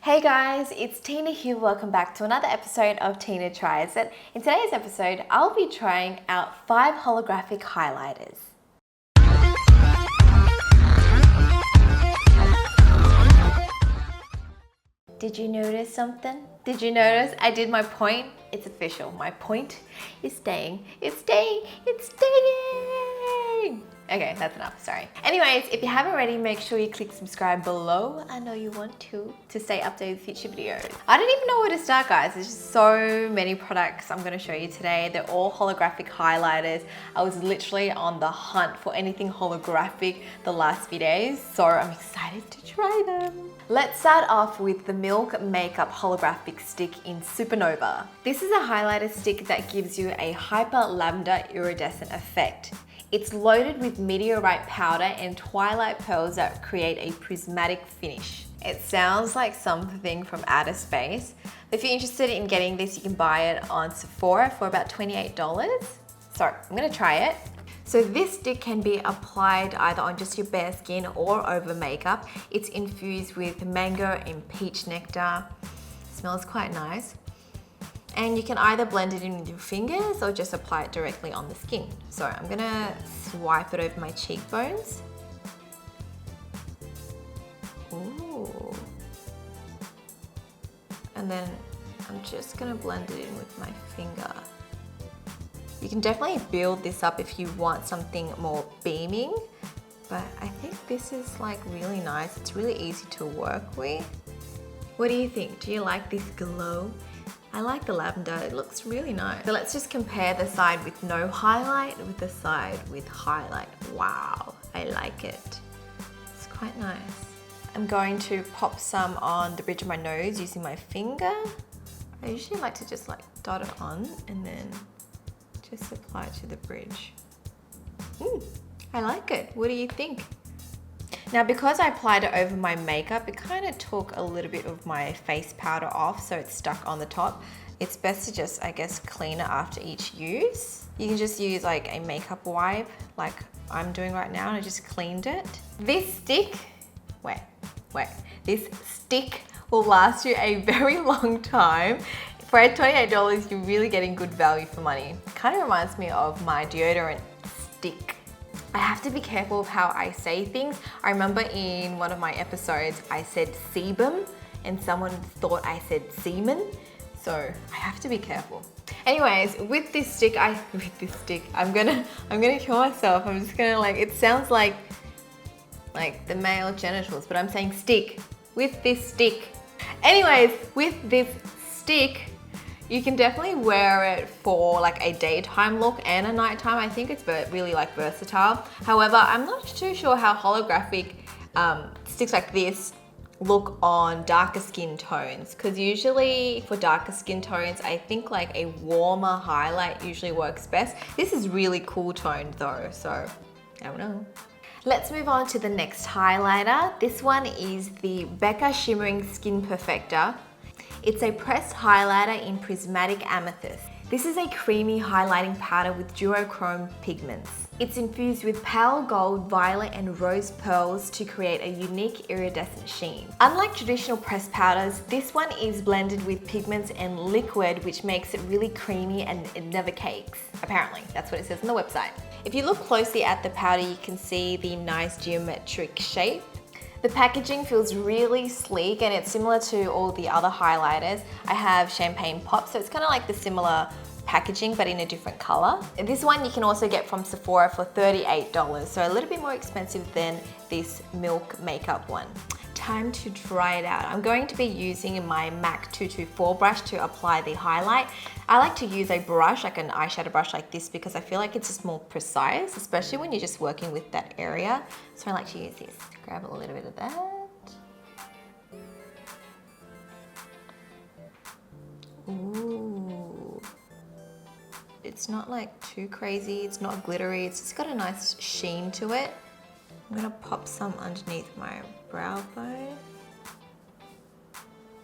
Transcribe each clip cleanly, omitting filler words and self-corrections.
Hey guys, it's Tina here. Welcome back to another episode of Tina Tries It. In today's episode, I'll be trying out 5 holographic highlighters. Did you notice something? Did you notice I did my point? It's official. My point is staying. It's staying. It's staying. Okay, that's enough. Sorry. Anyways, if you haven't already, make sure you click subscribe below. I know you want to stay updated with future videos. I don't even know where to start, guys. There's just so many products I'm going to show you today. They're all holographic highlighters. I was literally on the hunt for anything holographic the last few days, so I'm excited to try them. Let's start off with the Milk Makeup Holographic Stick in Supernova. This is a highlighter stick that gives you a hyper lavender iridescent effect. It's loaded with meteorite powder and twilight pearls that create a prismatic finish. It sounds like something from outer space. If you're interested in getting this, you can buy it on Sephora for about $28. So I'm gonna try it. So this stick can be applied either on just your bare skin or over makeup. It's infused with mango and peach nectar. It smells quite nice. And you can either blend it in with your fingers or just apply it directly on the skin. So I'm gonna swipe it over my cheekbones. Ooh. And then I'm just gonna blend it in with my finger. You can definitely build this up if you want something more beaming, but I think this is like really nice. It's really easy to work with. What do you think? Do you like this glow? I like the lavender, it looks really nice. So let's just compare the side with no highlight with the side with highlight. Wow, I like it. It's quite nice. I'm going to pop some on the bridge of my nose using my finger. I usually like to just like dot it on and then just apply it to the bridge. I like it. What do you think? Now, because I applied it over my makeup, it kind of took a little bit of my face powder off, so it's stuck on the top. It's best to just, I guess, clean it after each use. You can just use like a makeup wipe, like I'm doing right now, and I just cleaned it. This stick, this stick will last you a very long time. For $28, you're really getting good value for money. It kind of reminds me of my deodorant stick. I have to be careful of how I say things. I remember in one of my episodes, I said sebum and someone thought I said semen. So I have to be careful. Anyways, with this stick, I'm gonna kill myself. I'm just gonna it sounds like the male genitals, but I'm saying stick. With this stick. Anyways, with this stick, you can definitely wear it for like a daytime look and a nighttime. I think it's really like versatile. However, I'm not too sure how holographic sticks like this look on darker skin tones, because usually for darker skin tones, I think like a warmer highlight usually works best. This is really cool toned though, so I don't know. Let's move on to the next highlighter. This one is the Becca Shimmering Skin Perfector. It's a pressed highlighter in Prismatic Amethyst. This is a creamy highlighting powder with duochrome pigments. It's infused with pale gold, violet, and rose pearls to create a unique iridescent sheen. Unlike traditional pressed powders, this one is blended with pigments and liquid, which makes it really creamy and it never cakes. Apparently, that's what it says on the website. If you look closely at the powder, you can see the nice geometric shape. The packaging feels really sleek and it's similar to all the other highlighters. I have champagne pop, so it's kind of like the similar packaging but in a different color. And this one you can also get from Sephora for $38, so a little bit more expensive than this Milk Makeup one. Time to try it out. I'm going to be using my MAC 224 brush to apply the highlight. I like to use a brush, like an eyeshadow brush like this, because I feel like it's just more precise, especially when you're just working with that area. So I like to use this. Grab a little bit of that. Ooh. It's not like too crazy, it's not glittery, it's just got a nice sheen to it. I'm gonna pop some underneath my brow bone.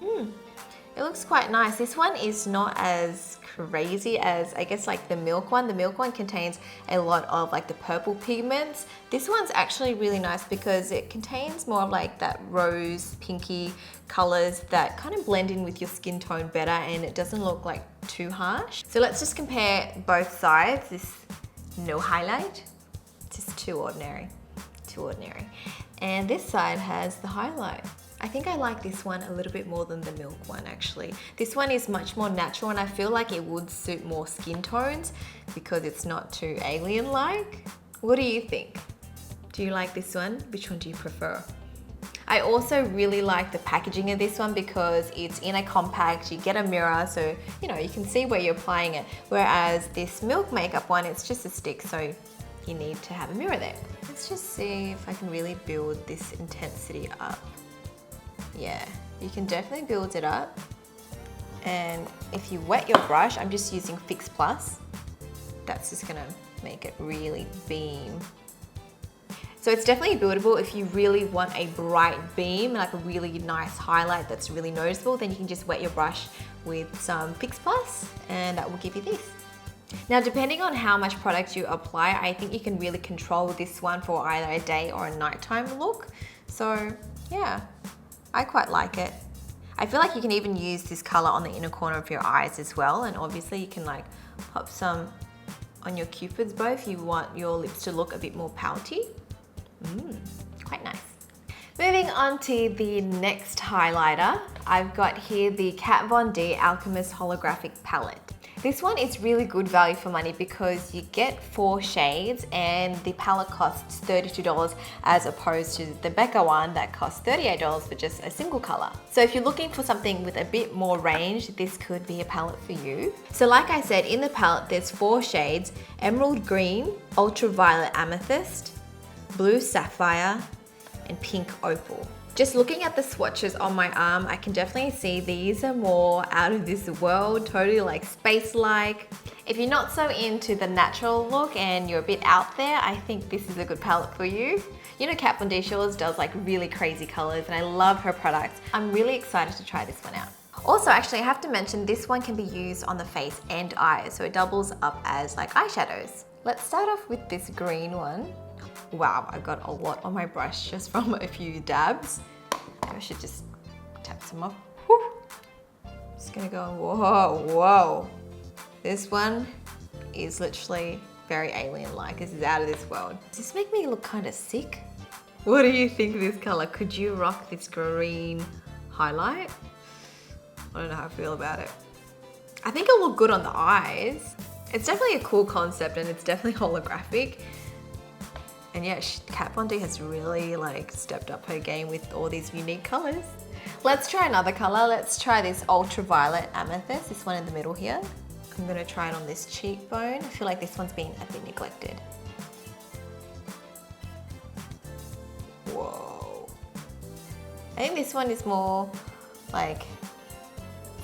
It looks quite nice. This one is not as crazy as I guess like the milk one. The milk one contains a lot of like the purple pigments. This one's actually really nice because it contains more of like that rose pinky colors that kind of blend in with your skin tone better, and it doesn't look like too harsh. So let's just compare both sides. This no highlight, just too ordinary, too ordinary. And this side has the highlight. I think I like this one a little bit more than the milk one actually. This one is much more natural and I feel like it would suit more skin tones because it's not too alien-like. What do you think? Do you like this one? Which one do you prefer? I also really like the packaging of this one because it's in a compact, you get a mirror so you know you can see where you're applying it. Whereas this milk makeup one, it's just a stick so you need to have a mirror there. Let's just see if I can really build this intensity up. Yeah, you can definitely build it up. And if you wet your brush, I'm just using Fix Plus. That's just gonna make it really beam. So it's definitely buildable. If you really want a bright beam, like a really nice highlight that's really noticeable, then you can just wet your brush with some Fix Plus and that will give you this. Now, depending on how much product you apply, I think you can really control this one for either a day or a nighttime look. So yeah, I quite like it. I feel like you can even use this color on the inner corner of your eyes as well. And obviously you can like pop some on your cupid's bow if you want your lips to look a bit more pouty. Quite nice. Moving on to the next highlighter, I've got here the Kat Von D Alchemist Holographic Palette. This one is really good value for money because you get 4 shades and the palette costs $32 as opposed to the Becca one that costs $38 for just a single color. So if you're looking for something with a bit more range, this could be a palette for you. So like I said, in the palette there's 4 shades: Emerald Green, Ultraviolet Amethyst, Blue Sapphire, and Pink Opal. Just looking at the swatches on my arm, I can definitely see these are more out of this world, totally like space-like. If you're not so into the natural look and you're a bit out there, I think this is a good palette for you. You know, Kat Von D does like really crazy colors and I love her products. I'm really excited to try this one out. Also, actually, I have to mention this one can be used on the face and eyes, so it doubles up as like eyeshadows. Let's start off with this green one. Wow, I've got a lot on my brush just from a few dabs. I should just tap some off. Whew. Just gonna go, whoa, whoa. This one is literally very alien-like. This is out of this world. Does this make me look kind of sick? What do you think of this color? Could you rock this green highlight? I don't know how I feel about it. I think it'll look good on the eyes. It's definitely a cool concept and it's definitely holographic. And yeah, Kat Von D has really like stepped up her game with all these unique colors. Let's try another color. Let's try this Ultraviolet Amethyst, this one in the middle here. I'm gonna try it on this cheekbone. I feel like this one's been a bit neglected. Whoa. I think this one is more like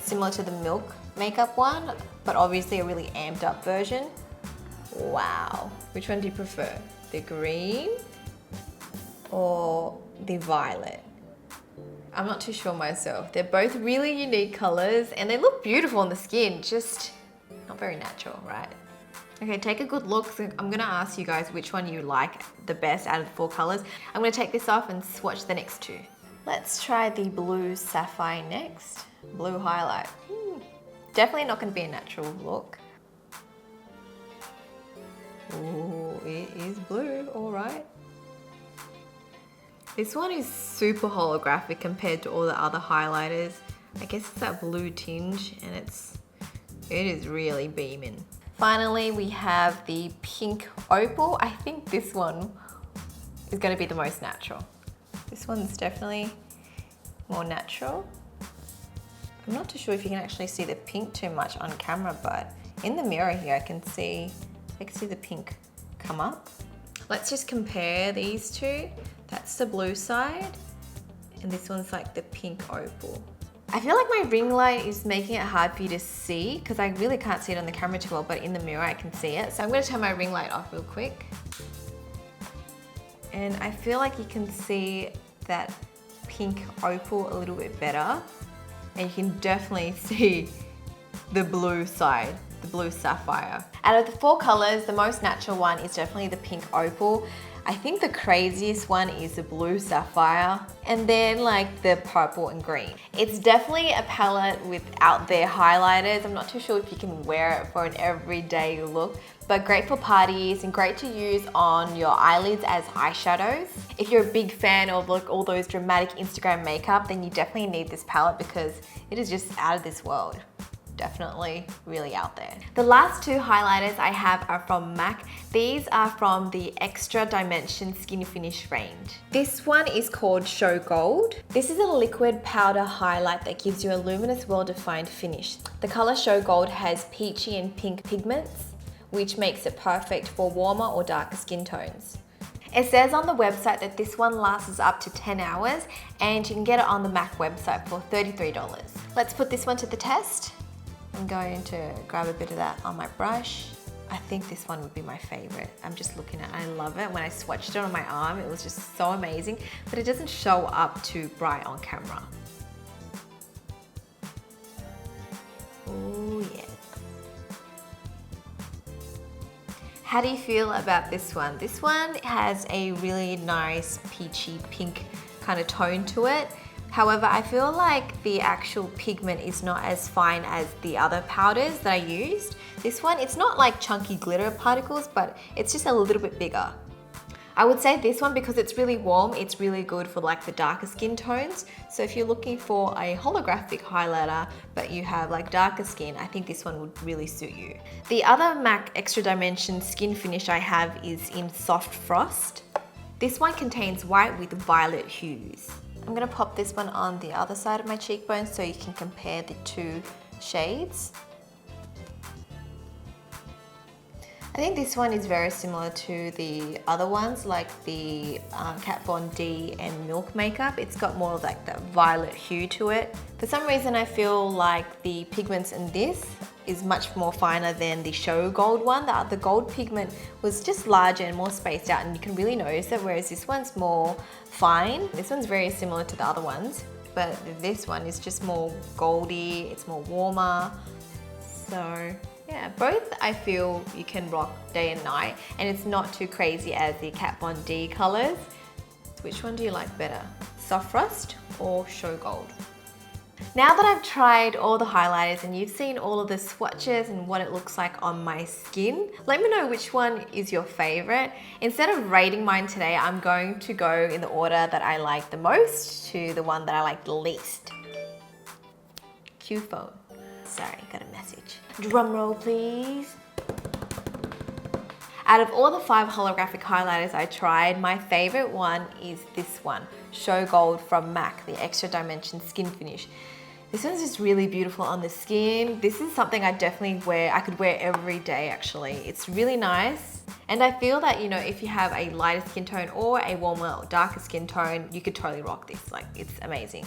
similar to the Milk makeup one, but obviously a really amped up version. Wow. Which one do you prefer? The green or the violet? I'm not too sure myself. They're both really unique colors and they look beautiful on the skin, just not very natural, right? Okay, take a good look. So I'm gonna ask you guys which one you like the best out of the 4 colors. I'm gonna take this off and swatch the next 2. Let's try the Blue Sapphire next. Blue highlight. Definitely not gonna be a natural look. Ooh, it is blue, all right. This one is super holographic compared to all the other highlighters. I guess it's that blue tinge and it is really beaming. Finally, we have the Pink Opal. I think this one is gonna be the most natural. This one's definitely more natural. I'm not too sure if you can actually see the pink too much on camera, but in the mirror here, I can see the pink come up. Let's just compare these 2. That's the blue side, and this one's like the Pink Opal. I feel like my ring light is making it hard for you to see because I really can't see it on the camera too well, but in the mirror I can see it. So I'm gonna turn my ring light off real quick. And I feel like you can see that Pink Opal a little bit better. And you can definitely see the blue side, the blue sapphire. Out of the 4 colors, the most natural one is definitely the pink opal. I think the craziest one is the blue sapphire, and then like the purple and green. It's definitely a palette with out there highlighters. I'm not too sure if you can wear it for an everyday look, but great for parties and great to use on your eyelids as eyeshadows. If you're a big fan of like all those dramatic Instagram makeup, then you definitely need this palette because it is just out of this world. Definitely really out there. The last 2 highlighters I have are from MAC. These are from the Extra Dimension Skin Finish range. This one is called Show Gold. This is a liquid powder highlight that gives you a luminous, well-defined finish. The color Show Gold has peachy and pink pigments, which makes it perfect for warmer or darker skin tones. It says on the website that this one lasts up to 10 hours and you can get it on the MAC website for $33. Let's put this one to the test. I'm going to grab a bit of that on my brush. I think this one would be my favorite. I'm just looking at it, I love it. When I swatched it on my arm, it was just so amazing, but it doesn't show up too bright on camera. Oh yeah. How do you feel about this one? This one has a really nice peachy pink kind of tone to it. However, I feel like the actual pigment is not as fine as the other powders that I used. This one, it's not like chunky glitter particles, but it's just a little bit bigger. I would say this one, because it's really warm, it's really good for like the darker skin tones. So if you're looking for a holographic highlighter, but you have like darker skin, I think this one would really suit you. The other MAC Extra Dimension skin finish I have is in Soft Frost. This one contains white with violet hues. I'm gonna pop this one on the other side of my cheekbone so you can compare the 2 shades. I think this one is very similar to the other ones, like the Kat Von D and Milk makeup. It's got more of like that violet hue to it. For some reason, I feel like the pigments in this is much more finer than the Show Gold one. The gold pigment was just larger and more spaced out, and you can really notice it, whereas this one's more fine. This one's very similar to the other ones, but this one is just more goldy, it's more warmer. So yeah, both I feel you can rock day and night, and it's not too crazy as the Kat Von D colors. Which one do you like better? Soft Frost or Show Gold? Now that I've tried all the highlighters and you've seen all of the swatches and what it looks like on my skin, let me know which one is your favorite. Instead of rating mine today, I'm going to go in the order that I like the most to the one that I like the least. Cue phone. Sorry, got a message. Drum roll, please. Out of all the 5 holographic highlighters I tried, my favorite one is this one, Show Gold from MAC, the Extra Dimension Skin Finish. This one's just really beautiful on the skin. This is something I definitely wear, I could wear every day actually. It's really nice. And I feel that, you know, if you have a lighter skin tone or a warmer or darker skin tone, you could totally rock this, like it's amazing.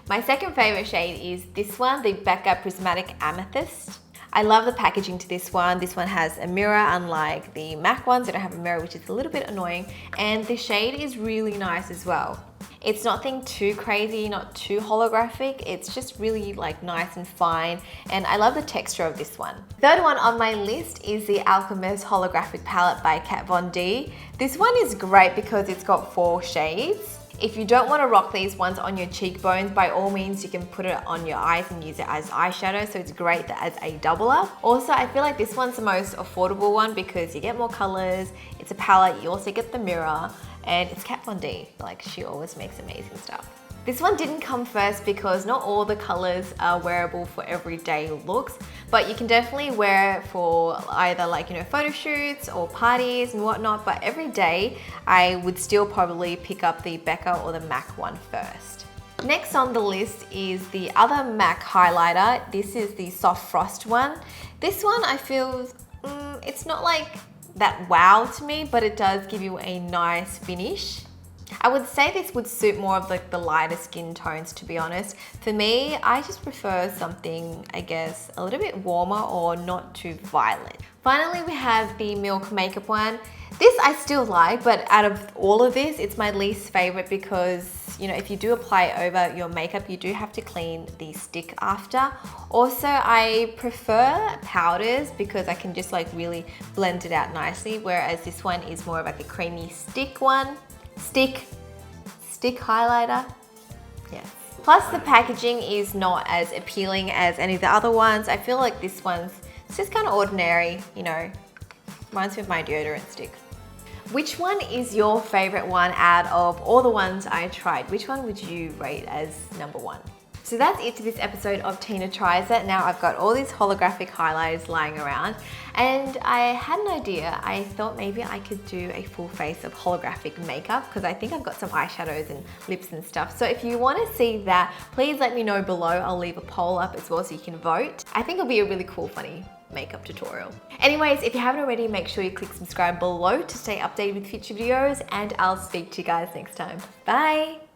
My second favorite shade is this one, the Becca Prismatic Amethyst. I love the packaging to this one. This one has a mirror, unlike the MAC ones that don't have a mirror, which is a little bit annoying. And the shade is really nice as well. It's nothing too crazy, not too holographic. It's just really like nice and fine. And I love the texture of this one. Third one on my list is the Alchemist Holographic Palette by Kat Von D. This one is great because it's got 4 shades. If you don't want to rock these ones on your cheekbones, by all means you can put it on your eyes and use it as eyeshadow, so it's great as a double up. Also, I feel like this one's the most affordable one because you get more colors, it's a palette, you also get the mirror, and it's Kat Von D. Like, she always makes amazing stuff. This one didn't come first because not all the colors are wearable for everyday looks, but you can definitely wear it for either like, you know, photo shoots or parties and whatnot, but every day I would still probably pick up the Becca or the MAC one first. Next on the list is the other MAC highlighter. This is the Soft Frost one. This one I feel, it's not like that wow to me, but it does give you a nice finish. I would say this would suit more of like the lighter skin tones, to be honest. For me, I just prefer something, I guess, a little bit warmer or not too violet. Finally, we have the Milk makeup one. This I still like, but out of all of this, it's my least favorite because you know, if you do apply it over your makeup, you do have to clean the stick after. Also, I prefer powders because I can just like really blend it out nicely, whereas this one is more of like a creamy stick one. Stick highlighter. Yes. Plus the packaging is not as appealing as any of the other ones. I feel like this one's, it's just kind of ordinary, you know, reminds me of my deodorant stick. Which one is your favorite one out of all the ones I tried? Which one would you rate as number one? So that's it to this episode of Tina Tries It. Now I've got all these holographic highlighters lying around and I had an idea. I thought maybe I could do a full face of holographic makeup because I think I've got some eyeshadows and lips and stuff. So if you want to see that, please let me know below. I'll leave a poll up as well so you can vote. I think it'll be a really cool, funny makeup tutorial. Anyways, if you haven't already, make sure you click subscribe below to stay updated with future videos and I'll speak to you guys next time. Bye!